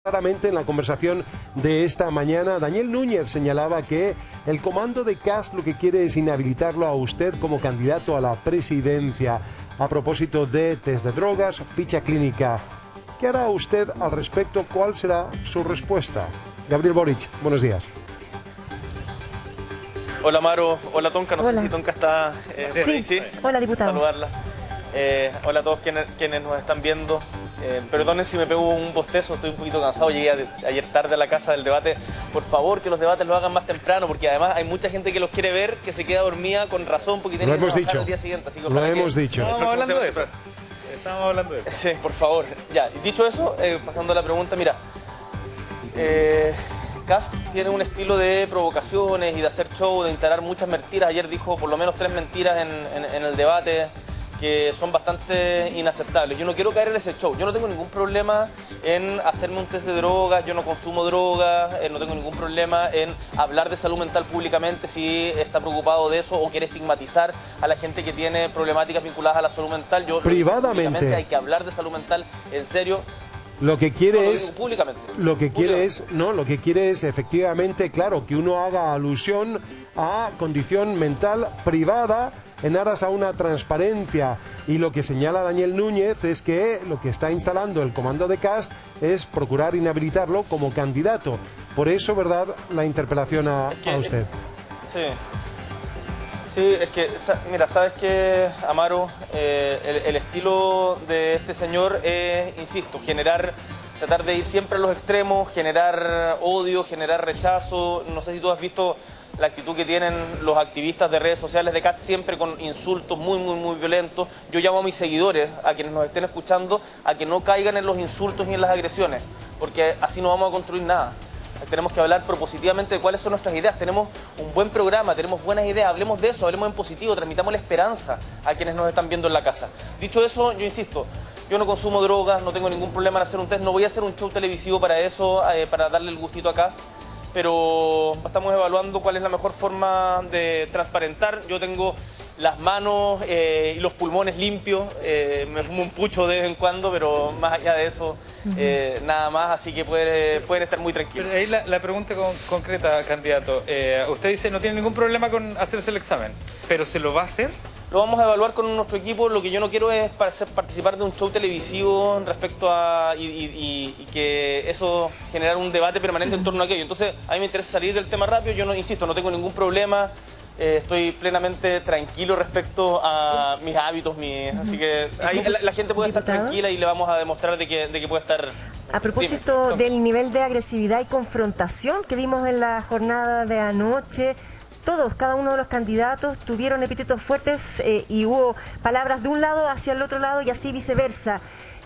Claramente en la conversación de esta mañana, Daniel Núñez señalaba que el comando de Kast lo que quiere es inhabilitarlo a usted como candidato a la presidencia. A propósito de test de drogas, ficha clínica, ¿qué hará usted al respecto? ¿Cuál será su respuesta? Gabriel Boric, buenos días. Hola Maru, hola Tonka, no sé si Tonka está por ahí, ¿sí? Hola diputado. Saludarla. Hola a todos quienes nos están viendo. Perdonen si me pego un bostezo, estoy un poquito cansado, llegué ayer tarde a la casa del debate. Por favor, que los debates lo hagan más temprano, porque además hay mucha gente que los quiere ver, que se queda dormida con razón, porque tiene que trabajar al día siguiente. Así que lo hemos dicho. Estamos hablando de eso. Estamos hablando de eso. Sí, por favor. Ya, dicho eso, pasando a la pregunta, mira. Kast tiene un estilo de provocaciones y de hacer show, de instalar muchas mentiras. Ayer dijo por lo menos 3 mentiras en el debate, que son bastante inaceptables. Yo no quiero caer en ese show. Yo no tengo ningún problema en hacerme un test de drogas, yo no consumo drogas, no tengo ningún problema en hablar de salud mental públicamente si está preocupado de eso o quiere estigmatizar a la gente que tiene problemáticas vinculadas a la salud mental. Yo privadamente hay que hablar de salud mental en serio. Lo que quiere lo quiere es efectivamente, claro, que uno haga alusión a condición mental privada en aras a una transparencia, y lo que señala Daniel Núñez es que lo que está instalando el comando de Kast es procurar inhabilitarlo como candidato. Por eso, ¿verdad?, la interpelación a usted. Sí. Sí, es que, mira, sabes que, Amaro, el estilo de este señor es, insisto, tratar de ir siempre a los extremos, generar odio, generar rechazo. No sé si tú has visto la actitud que tienen los activistas de redes sociales de Kast, siempre con insultos muy violentos. Yo llamo a mis seguidores, a quienes nos estén escuchando, a que no caigan en los insultos ni en las agresiones, porque así no vamos a construir nada. Tenemos que hablar propositivamente de cuáles son nuestras ideas. Tenemos un buen programa, tenemos buenas ideas, hablemos de eso, hablemos en positivo, transmitamos la esperanza a quienes nos están viendo en la casa. Dicho eso, yo insisto, yo no consumo drogas, no tengo ningún problema en hacer un test, no voy a hacer un show televisivo para eso, para darle el gustito a Kast, pero estamos evaluando cuál es la mejor forma de transparentar. Yo tengo las manos y los pulmones limpios, me fumo un pucho de vez en cuando, pero más allá de eso, nada más, así que pueden estar muy tranquilos. Pero ahí la pregunta concreta, candidato. Usted dice no tiene ningún problema con hacerse el examen, pero ¿se lo va a hacer? Lo vamos a evaluar con nuestro equipo. Lo que yo no quiero es participar de un show televisivo respecto a... y que eso generar un debate permanente en torno a aquello. Entonces, a mí me interesa salir del tema rápido. Yo no, insisto, no tengo ningún problema. Estoy plenamente tranquilo respecto a mis hábitos, así que ahí la gente puede estar tranquila y le vamos a demostrar de que puede estar... A propósito del nivel de agresividad y confrontación que vimos en la jornada de anoche, cada uno de los candidatos tuvieron epítetos fuertes y hubo palabras de un lado hacia el otro lado y así viceversa.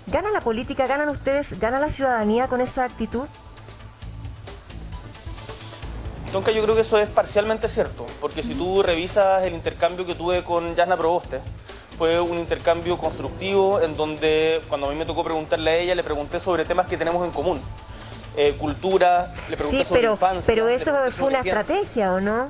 ¿Gana la política, ganan ustedes, gana la ciudadanía con esa actitud? Tonka, yo creo que eso es parcialmente cierto, porque si tú revisas el intercambio que tuve con Jasna Proboste, fue un intercambio constructivo en donde cuando a mí me tocó preguntarle a ella, le pregunté sobre temas que tenemos en común. Cultura, le pregunté sobre infancia. Pero eso fue una estrategia, ¿o no?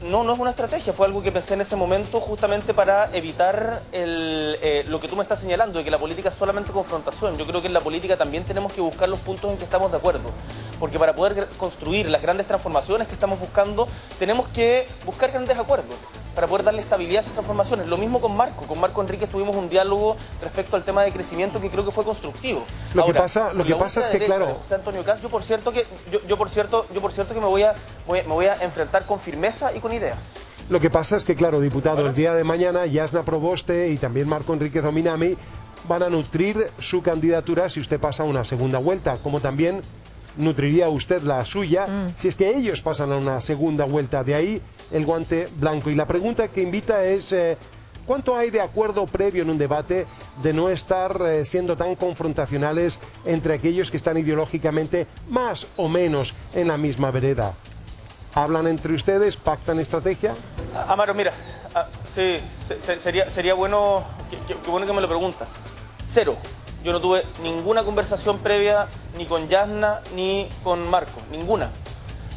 No es una estrategia, fue algo que pensé en ese momento justamente para evitar lo que tú me estás señalando, de que la política es solamente confrontación. Yo creo que en la política también tenemos que buscar los puntos en que estamos de acuerdo, porque para poder construir las grandes transformaciones que estamos buscando, tenemos que buscar grandes acuerdos para poder darle estabilidad a esas transformaciones. Lo mismo con Marco Enríquez tuvimos un diálogo respecto al tema de crecimiento que creo que fue constructivo. Lo que pasa es que, claro, José Antonio Kast, yo por cierto que me voy a enfrentar con firmeza y con ideas. Lo que pasa es que, claro, diputado, el día de mañana Jasna Proboste y también Marco Enríquez Ominami van a nutrir su candidatura si usted pasa una segunda vuelta, como también nutriría usted la suya si es que ellos pasan a una segunda vuelta. De ahí el guante blanco. Y la pregunta que invita es ¿cuánto hay de acuerdo previo en un debate de no estar siendo tan confrontacionales entre aquellos que están ideológicamente más o menos en la misma vereda? ¿Hablan entre ustedes? ¿Pactan estrategia? Amaro, mira, sí, sería bueno, qué bueno que me lo preguntas. Cero. Yo no tuve ninguna conversación previa ni con Jasna ni con Marco, ninguna.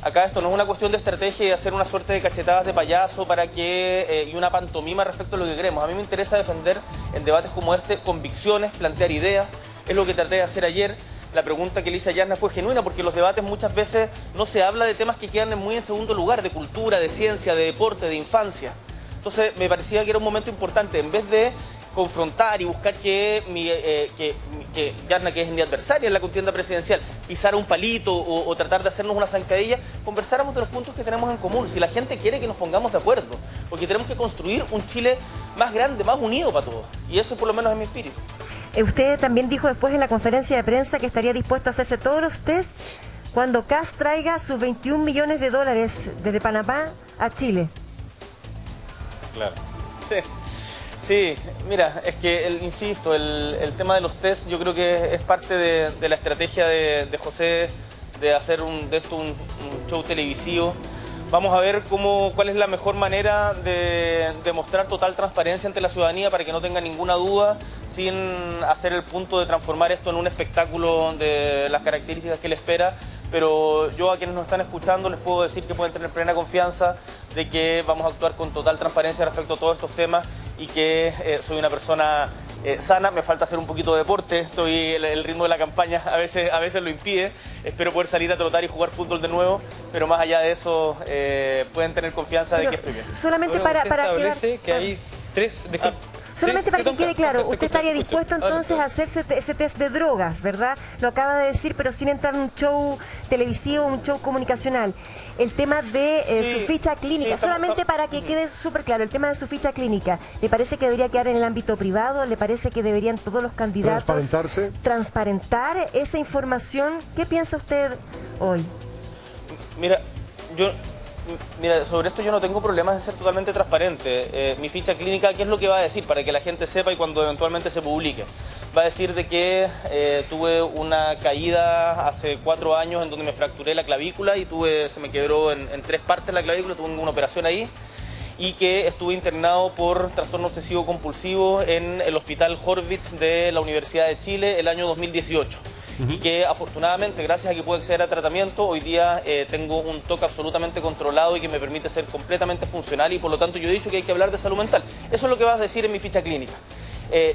Acá esto no es una cuestión de estrategia y de hacer una suerte de cachetadas de payaso y una pantomima respecto a lo que queremos. A mí me interesa defender en debates como este convicciones, plantear ideas. Es lo que traté de hacer ayer. La pregunta que le hice a Yasna fue genuina, porque en los debates muchas veces no se habla de temas que quedan muy en segundo lugar, de cultura, de ciencia, de deporte, de infancia. Entonces me parecía que era un momento importante, en vez de confrontar y buscar que Yasna, que es mi adversaria en la contienda presidencial, pisara un palito o tratar de hacernos una zancadilla, conversáramos de los puntos que tenemos en común. Si la gente quiere que nos pongamos de acuerdo, porque tenemos que construir un Chile más grande, más unido para todos. Y eso por lo menos es mi espíritu. Usted también dijo después en la conferencia de prensa que estaría dispuesto a hacerse todos los test cuando Kast traiga sus 21 millones de dólares desde Panamá a Chile. Claro. Sí, mira, es que, insisto, el tema de los test yo creo que es parte de la estrategia de José de hacer de esto un show televisivo. Vamos a ver cuál es la mejor manera de mostrar total transparencia ante la ciudadanía para que no tenga ninguna duda, sin hacer el punto de transformar esto en un espectáculo de las características que él espera. Pero yo a quienes nos están escuchando les puedo decir que pueden tener plena confianza de que vamos a actuar con total transparencia respecto a todos estos temas y que soy una persona sana. Me falta hacer un poquito de deporte, el ritmo de la campaña a veces lo impide. Espero poder salir a trotar y jugar fútbol de nuevo, pero más allá de eso pueden tener confianza de que estoy bien. Solamente para establece que hay tres... Solamente para que quede claro, usted estaría dispuesto entonces a hacerse ese test de drogas, ¿verdad? Lo acaba de decir, pero sin entrar en un show televisivo, un show comunicacional. El tema de su ficha clínica, solamente para que quede súper claro, el tema de su ficha clínica, ¿le parece que debería quedar en el ámbito privado? ¿Le parece que deberían todos los candidatos transparentar esa información? ¿Qué piensa usted hoy? Mira, sobre esto yo no tengo problemas de ser totalmente transparente. Mi ficha clínica, ¿qué es lo que va a decir? Para que la gente sepa y cuando eventualmente se publique. Va a decir de que tuve una caída hace 4 años en donde me fracturé la clavícula y se me quebró en 3 partes la clavícula, tuve una operación ahí. Y que estuve internado por trastorno obsesivo compulsivo en el Hospital Horvitz de la Universidad de Chile el año 2018. Y que afortunadamente, gracias a que pude acceder a tratamiento, hoy día tengo un TOC absolutamente controlado y que me permite ser completamente funcional y por lo tanto yo he dicho que hay que hablar de salud mental. Eso es lo que vas a decir en mi ficha clínica.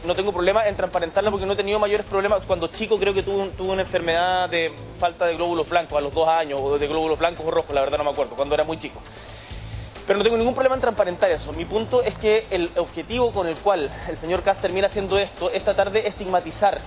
No tengo problema en transparentarla porque no he tenido mayores problemas. Cuando chico creo que tuve una enfermedad de falta de glóbulos blancos a los 2 años, o de glóbulos blancos o rojos, la verdad no me acuerdo, cuando era muy chico. Pero no tengo ningún problema en transparentar eso. Mi punto es que el objetivo con el cual el señor Kast termina haciendo esto es tratar de estigmatizar.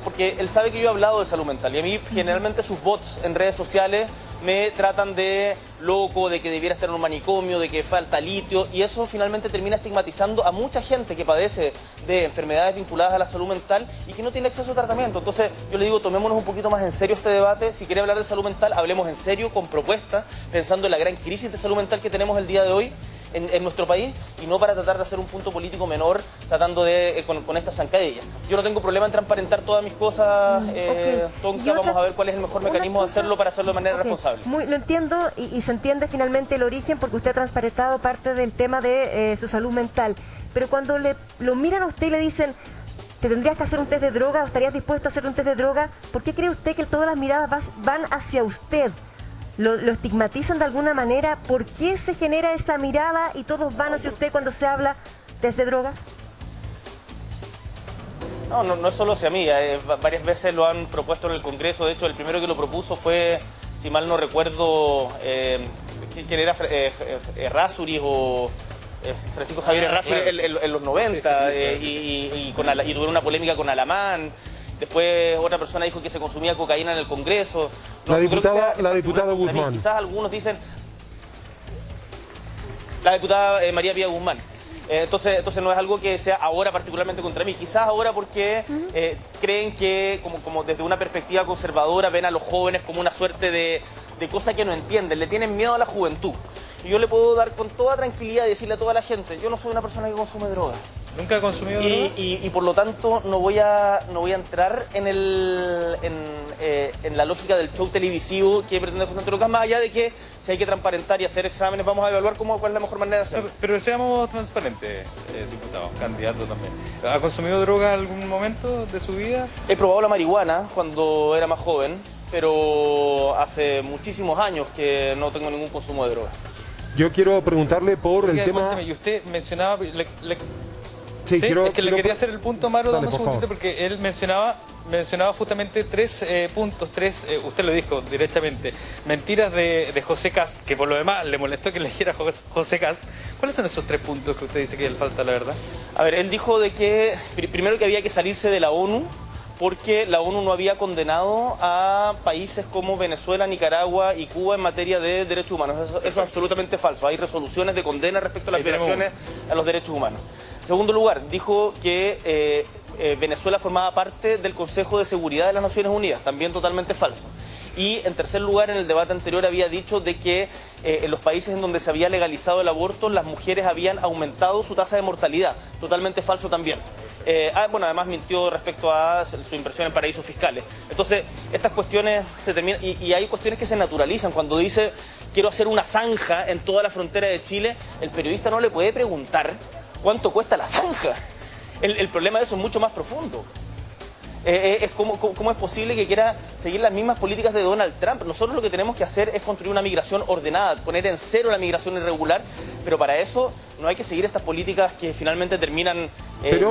Porque él sabe que yo he hablado de salud mental y a mí generalmente sus bots en redes sociales me tratan de loco, de que debiera estar en un manicomio, de que falta litio y eso finalmente termina estigmatizando a mucha gente que padece de enfermedades vinculadas a la salud mental y que no tiene acceso a tratamiento. Entonces yo le digo, tomémonos un poquito más en serio este debate. Si quiere hablar de salud mental, hablemos en serio, con propuestas, pensando en la gran crisis de salud mental que tenemos el día de hoy en nuestro país y no para tratar de hacer un punto político menor tratando de con estas zancadillas. Yo no tengo problema en transparentar todas mis cosas, Tonka, vamos a ver cuál es el mejor mecanismo de hacerlo para hacerlo de manera responsable. Lo entiendo y se entiende finalmente el origen porque usted ha transparentado parte del tema de su salud mental, pero cuando lo miran a usted y le dicen ¿te tendrías que hacer un test de droga o estarías dispuesto a hacer un test de droga? ¿Por qué cree usted que todas las miradas van hacia usted? ¿Lo estigmatizan de alguna manera? ¿Por qué se genera esa mirada y todos van hacia usted cuando se habla de drogas? No es solo hacia mí. Varias veces lo han propuesto en el Congreso. De hecho, el primero que lo propuso fue, si mal no recuerdo, ¿quién era? Errázuriz o Francisco Javier Errázuriz en los 90. Y tuvieron una polémica con Alamán. Después otra persona dijo que se consumía cocaína en el Congreso. La diputada Guzmán. Quizás algunos dicen... La diputada María Pía Guzmán. Entonces no es algo que sea ahora particularmente contra mí. Quizás ahora porque creen que, como desde una perspectiva conservadora, ven a los jóvenes como una suerte de cosa que no entienden. Le tienen miedo a la juventud. Y yo le puedo dar con toda tranquilidad y decirle a toda la gente, yo no soy una persona que consume drogas. ¿Nunca he consumido drogas? Y por lo tanto no voy a entrar en la lógica del show televisivo que pretende José Antonio Kast, más allá de que si hay que transparentar y hacer exámenes, vamos a evaluar cuál es la mejor manera de hacerlo. Pero seamos transparentes, diputado, candidato también. ¿Ha consumido droga en algún momento de su vida? He probado la marihuana cuando era más joven, pero hace muchísimos años que no tengo ningún consumo de droga. Yo quiero preguntarle por el tema... Cuéntame, y usted mencionaba... Sánchez. Sí, quiero, es que le quería hacer el punto, Amaro, Dale, dame un por segundito, favor. porque él mencionaba justamente tres puntos, usted lo dijo directamente, mentiras de José Kast, que por lo demás le molestó que le dijera José Kast. ¿Cuáles son esos 3 puntos que usted dice que le falta, la verdad? A ver, él dijo de que, primero, que había que salirse de la ONU, porque la ONU no había condenado a países como Venezuela, Nicaragua y Cuba en materia de derechos humanos. Eso es absolutamente falso. Hay resoluciones de condena respecto a las violaciones a los derechos humanos. En segundo lugar, dijo que Venezuela formaba parte del Consejo de Seguridad de las Naciones Unidas. También totalmente falso. Y en tercer lugar, en el debate anterior había dicho de que en los países en donde se había legalizado el aborto, las mujeres habían aumentado su tasa de mortalidad. Totalmente falso también. Bueno, además mintió respecto a su inversión en paraísos fiscales. Entonces, estas cuestiones se terminan, y hay cuestiones que se naturalizan. Cuando dice, quiero hacer una zanja en toda la frontera de Chile, el periodista no le puede preguntar cuánto cuesta la zanja. El problema de eso es mucho más profundo. ¿Cómo es posible que quiera seguir las mismas políticas de Donald Trump? Nosotros lo que tenemos que hacer es construir una migración ordenada, poner en cero la migración irregular, pero para eso no hay que seguir estas políticas que finalmente terminan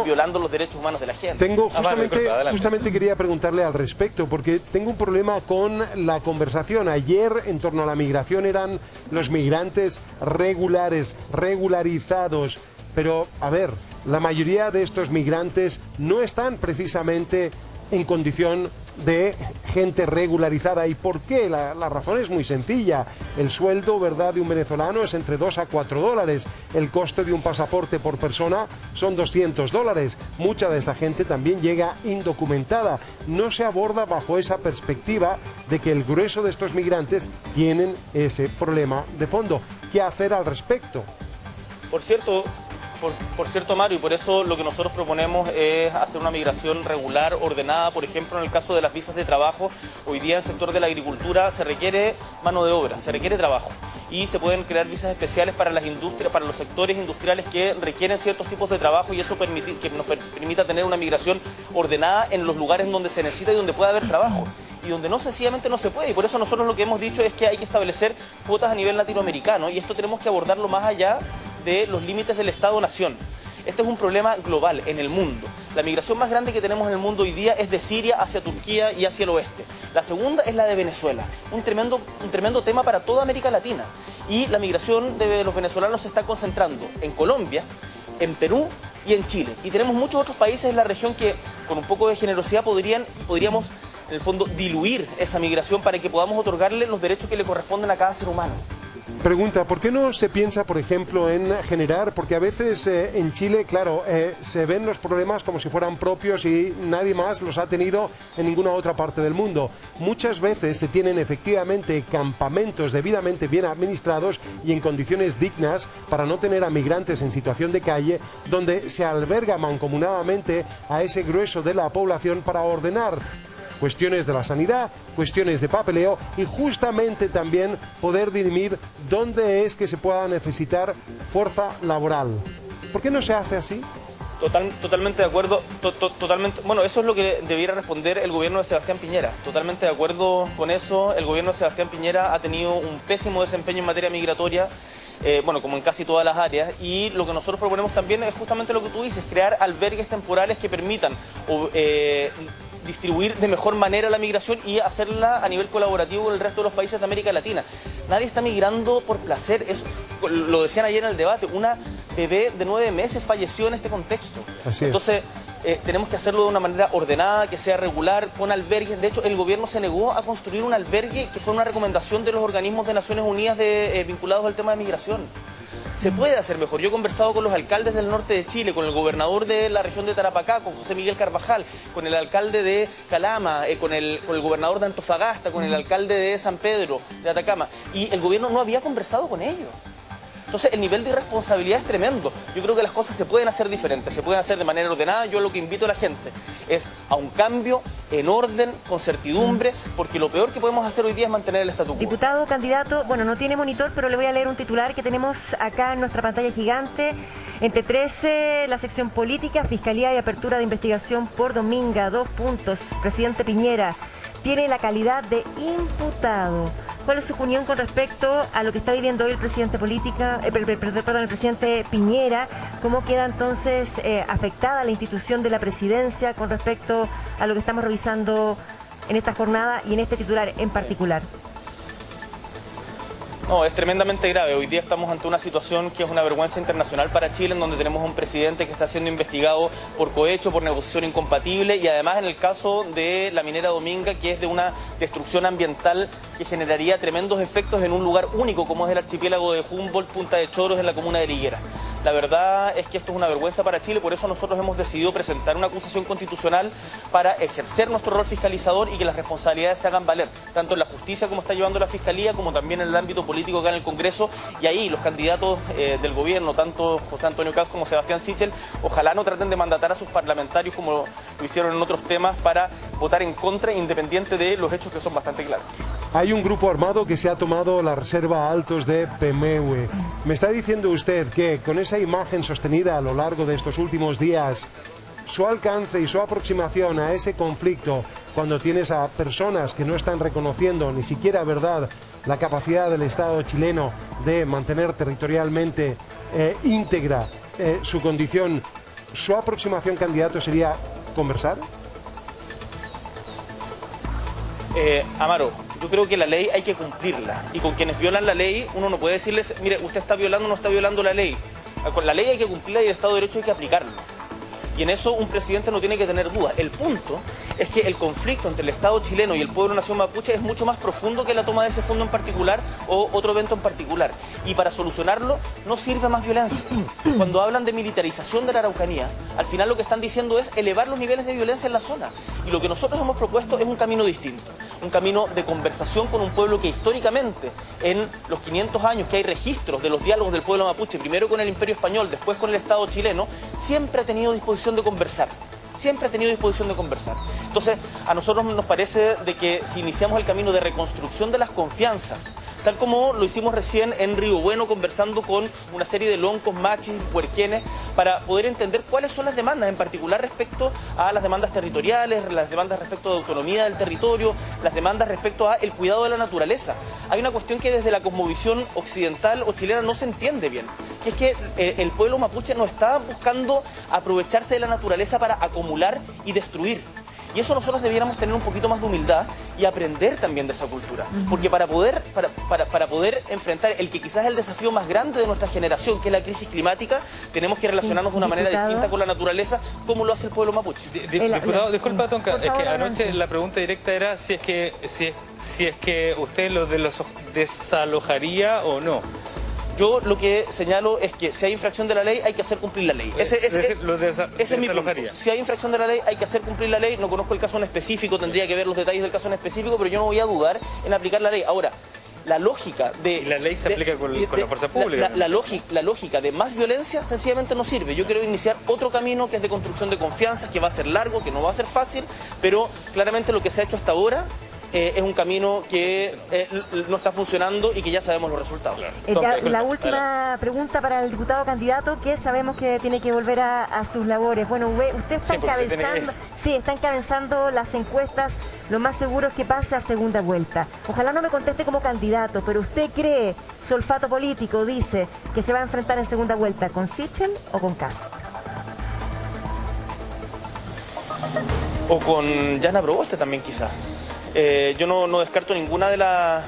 violando los derechos humanos de la gente. Tengo justamente quería preguntarle al respecto, porque tengo un problema con la conversación. Ayer, en torno a la migración, eran los migrantes regulares, regularizados, pero, a ver, la mayoría de estos migrantes no están precisamente en condición de gente regularizada. ¿Y por qué? La razón es muy sencilla. El sueldo, ¿verdad?, de un venezolano es entre 2 a 4 dólares. El costo de un pasaporte por persona son 200 dólares. Mucha de esta gente también llega indocumentada. No se aborda bajo esa perspectiva de que el grueso de estos migrantes tienen ese problema de fondo. ¿Qué hacer al respecto? Por cierto, Mario, y por eso lo que nosotros proponemos es hacer una migración regular, ordenada. Por ejemplo, en el caso de las visas de trabajo, hoy día en el sector de la agricultura se requiere mano de obra, se requiere trabajo. Y se pueden crear visas especiales para las industrias, para los sectores industriales que requieren ciertos tipos de trabajo, y eso que nos permita tener una migración ordenada en los lugares donde se necesita y donde pueda haber trabajo. Y donde no, sencillamente no se puede. Y por eso nosotros lo que hemos dicho es que hay que establecer cuotas a nivel latinoamericano, y esto tenemos que abordarlo más allá de los límites del Estado-Nación. Este es un problema global en el mundo. La migración más grande que tenemos en el mundo hoy día es de Siria hacia Turquía y hacia el oeste. La segunda es la de Venezuela, un tremendo tema para toda América Latina. Y la migración de los venezolanos se está concentrando en Colombia, en Perú y en Chile. Y tenemos muchos otros países en la región que, con un poco de generosidad, podríamos, en el fondo, diluir esa migración para que podamos otorgarle los derechos que le corresponden a cada ser humano. Pregunta, ¿por qué no se piensa, por ejemplo, en generar, porque a veces en Chile, claro, se ven los problemas como si fueran propios y nadie más los ha tenido en ninguna otra parte del mundo? Muchas veces se tienen efectivamente campamentos debidamente bien administrados y en condiciones dignas para no tener a migrantes en situación de calle, donde se alberga mancomunadamente a ese grueso de la población para ordenar cuestiones de la sanidad, cuestiones de papeleo y justamente también poder dirimir dónde es que se pueda necesitar fuerza laboral. ¿Por qué no se hace así? Totalmente de acuerdo. Totalmente. Bueno, eso es lo que debiera responder el gobierno de Sebastián Piñera. Totalmente de acuerdo con eso. El gobierno de Sebastián Piñera ha tenido un pésimo desempeño en materia migratoria. Bueno, como en casi todas las áreas, y lo que nosotros proponemos también es justamente lo que tú dices, crear albergues temporales que permitan distribuir de mejor manera la migración y hacerla a nivel colaborativo con el resto de los países de América Latina. Nadie está migrando por placer, lo decían ayer en el debate, una bebé de 9 meses falleció en este contexto. Así es. Entonces, tenemos que hacerlo de una manera ordenada, que sea regular, con albergues. De hecho, el gobierno se negó a construir un albergue que fue una recomendación de los organismos de Naciones Unidas vinculados al tema de migración. Se puede hacer mejor. Yo he conversado con los alcaldes del norte de Chile, con el gobernador de la región de Tarapacá, con José Miguel Carvajal, con el alcalde de Calama, con el gobernador de Antofagasta, con el alcalde de San Pedro, de Atacama, y el gobierno no había conversado con ellos. Entonces, el nivel de irresponsabilidad es tremendo. Yo creo que las cosas se pueden hacer diferentes, se pueden hacer de manera ordenada. Yo lo que invito a la gente es a un cambio en orden, con certidumbre, porque lo peor que podemos hacer hoy día es mantener el statu quo. Diputado, candidato, bueno, no tiene monitor, pero le voy a leer un titular que tenemos acá en nuestra pantalla gigante. Entre 13, la sección política, Fiscalía y apertura de investigación por Dominga. 2 puntos. Presidente Piñera tiene la calidad de imputado. ¿Cuál es su opinión con respecto a lo que está viviendo hoy el presidente el presidente Piñera? ¿Cómo queda entonces afectada la institución de la presidencia con respecto a lo que estamos revisando en esta jornada y en este titular en particular? No, es tremendamente grave. Hoy día estamos ante una situación que es una vergüenza internacional para Chile, en donde tenemos un presidente que está siendo investigado por cohecho, por negociación incompatible, y además en el caso de la minera Dominga, que es de una destrucción ambiental que generaría tremendos efectos en un lugar único como es el archipiélago de Humboldt, Punta de Choros, en la comuna de Liguera. La verdad es que esto es una vergüenza para Chile, por eso nosotros hemos decidido presentar una acusación constitucional para ejercer nuestro rol fiscalizador y que las responsabilidades se hagan valer, tanto en la justicia como está llevando la Fiscalía, como también en el ámbito político acá en el Congreso. Y ahí los candidatos del gobierno, tanto José Antonio Kast como Sebastián Sichel, ojalá no traten de mandatar a sus parlamentarios como lo hicieron en otros temas para votar en contra, independiente de los hechos que son bastante claros. Hay un grupo armado que se ha tomado la reserva Altos de Pemeue. Me está diciendo usted que con esa imagen sostenida a lo largo de estos últimos días, su alcance y su aproximación a ese conflicto, cuando tienes a personas que no están reconociendo ni siquiera, ¿verdad?, la capacidad del Estado chileno de mantener territorialmente íntegra su condición, ¿su aproximación, candidato, sería conversar? Amaro, yo creo que la ley hay que cumplirla, y con quienes violan la ley uno no puede decirles, mire, usted está violando o no está violando la ley. Con la ley hay que cumplirla y el Estado de Derecho hay que aplicarlo. Y en eso un presidente no tiene que tener dudas. El punto es que el conflicto entre el Estado chileno y el pueblo nación mapuche es mucho más profundo que la toma de ese fondo en particular o otro evento en particular. Y para solucionarlo no sirve más violencia. Cuando hablan de militarización de la Araucanía, al final lo que están diciendo es elevar los niveles de violencia en la zona. Y lo que nosotros hemos propuesto es un camino distinto. Un camino de conversación con un pueblo que históricamente, en los 500 años que hay registros de los diálogos del pueblo mapuche, primero con el Imperio Español, después con el Estado chileno, siempre ha tenido disposición de conversar. Siempre ha tenido disposición de conversar. Entonces, a nosotros nos parece de que si iniciamos el camino de reconstrucción de las confianzas, tal como lo hicimos recién en Río Bueno, conversando con una serie de loncos, machis, puerquenes, para poder entender cuáles son las demandas, en particular respecto a las demandas territoriales, las demandas respecto de autonomía del territorio, las demandas respecto a el cuidado de la naturaleza. Hay una cuestión que desde la cosmovisión occidental o chilena no se entiende bien, que es que el pueblo mapuche no está buscando aprovecharse de la naturaleza para acumular y destruir. Y eso nosotros debiéramos tener un poquito más de humildad y aprender también de esa cultura. Porque para poder enfrentar el que quizás es el desafío más grande de nuestra generación, que es la crisis climática, tenemos que relacionarnos de una manera distinta con la naturaleza, como lo hace el pueblo mapuche. Diputado, disculpa, Tonka, es que anoche la pregunta directa era si es que usted lo desalojaría o no. Yo lo que señalo es que si hay infracción de la ley, hay que hacer cumplir la ley. Ese es mi punto. Si hay infracción de la ley, hay que hacer cumplir la ley. No conozco el caso en específico, tendría que ver los detalles del caso en específico, pero yo no voy a dudar en aplicar la ley. Ahora, la lógica de... Y la ley se aplica con la fuerza pública. La lógica de más violencia sencillamente no sirve. Yo quiero iniciar otro camino que es de construcción de confianzas, que va a ser largo, que no va a ser fácil, pero claramente lo que se ha hecho hasta ahora es un camino que no está funcionando y que ya sabemos los resultados. La última pregunta para el diputado candidato, que sabemos que tiene que volver a sus labores. Bueno, usted está encabezando las encuestas, lo más seguro es que pase a segunda vuelta. Ojalá no me conteste como candidato, pero ¿usted cree, su olfato político dice, que se va a enfrentar en segunda vuelta con Sichel o con Kast? O con Yana Proboste también quizás. Yo no descarto ninguna de las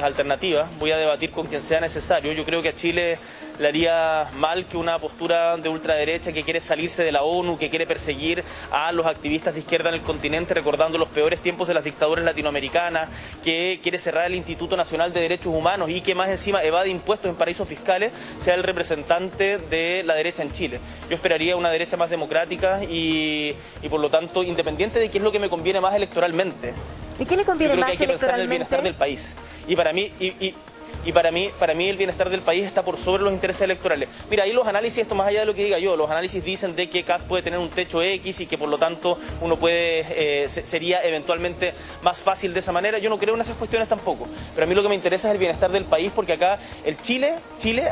alternativas. Voy a debatir con quien sea necesario. Yo creo que a Chile le haría mal que una postura de ultraderecha que quiere salirse de la ONU, que quiere perseguir a los activistas de izquierda en el continente, recordando los peores tiempos de las dictaduras latinoamericanas, que quiere cerrar el Instituto Nacional de Derechos Humanos y que más encima evade impuestos en paraísos fiscales, sea el representante de la derecha en Chile. Yo esperaría una derecha más democrática y por lo tanto, independiente de qué es lo que me conviene más electoralmente. ¿Y qué le conviene más electoralmente? Yo creo que hay que pensar en el bienestar del país. Y para mí el bienestar del país está por sobre los intereses electorales. Mira, ahí los análisis, esto más allá de lo que diga yo, los análisis dicen de que Kast puede tener un techo X y que por lo tanto uno sería eventualmente más fácil de esa manera. Yo no creo en esas cuestiones tampoco. Pero a mí lo que me interesa es el bienestar del país, porque acá el Chile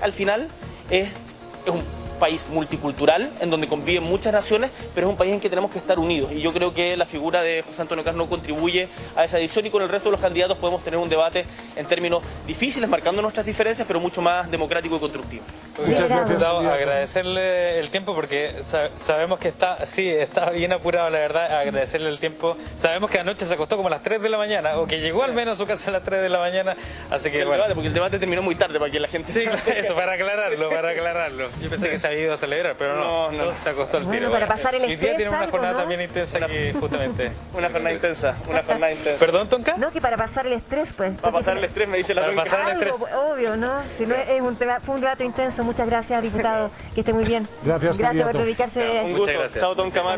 al final es país multicultural, en donde conviven muchas naciones, pero es un país en que tenemos que estar unidos. Y yo creo que la figura de José Antonio Kast no contribuye a esa división, y con el resto de los candidatos podemos tener un debate en términos difíciles, marcando nuestras diferencias, pero mucho más democrático y constructivo. Muchas gracias, Diputado, candidato. agradecerle el tiempo porque sabemos que está bien apurado, la verdad, agradecerle el tiempo. Sabemos que anoche se acostó como a las 3 de la mañana, o que llegó al menos a su casa a las 3 de la mañana, así que bueno. Porque el debate terminó muy tarde, para que la gente... Sí, eso, para aclararlo. Yo pensé que se había ido a celebrar, pero no, se acostó al tiro. Bueno, para pasar el Hoy día estrés, tiene una algo, jornada ¿no? también intensa aquí, justamente. Una jornada intensa. ¿Perdón, Tonka? No, que para pasar el estrés, pues. Para pasar el estrés, me dice la Para Tonka. pasar el estrés. Algo, obvio, ¿no? Si no fue un debate intenso. Muchas gracias, diputado. Que esté muy bien. Gracias, Gracias por candidato. dedicarse. Un gusto. Muchas gracias. Chao, Tonka.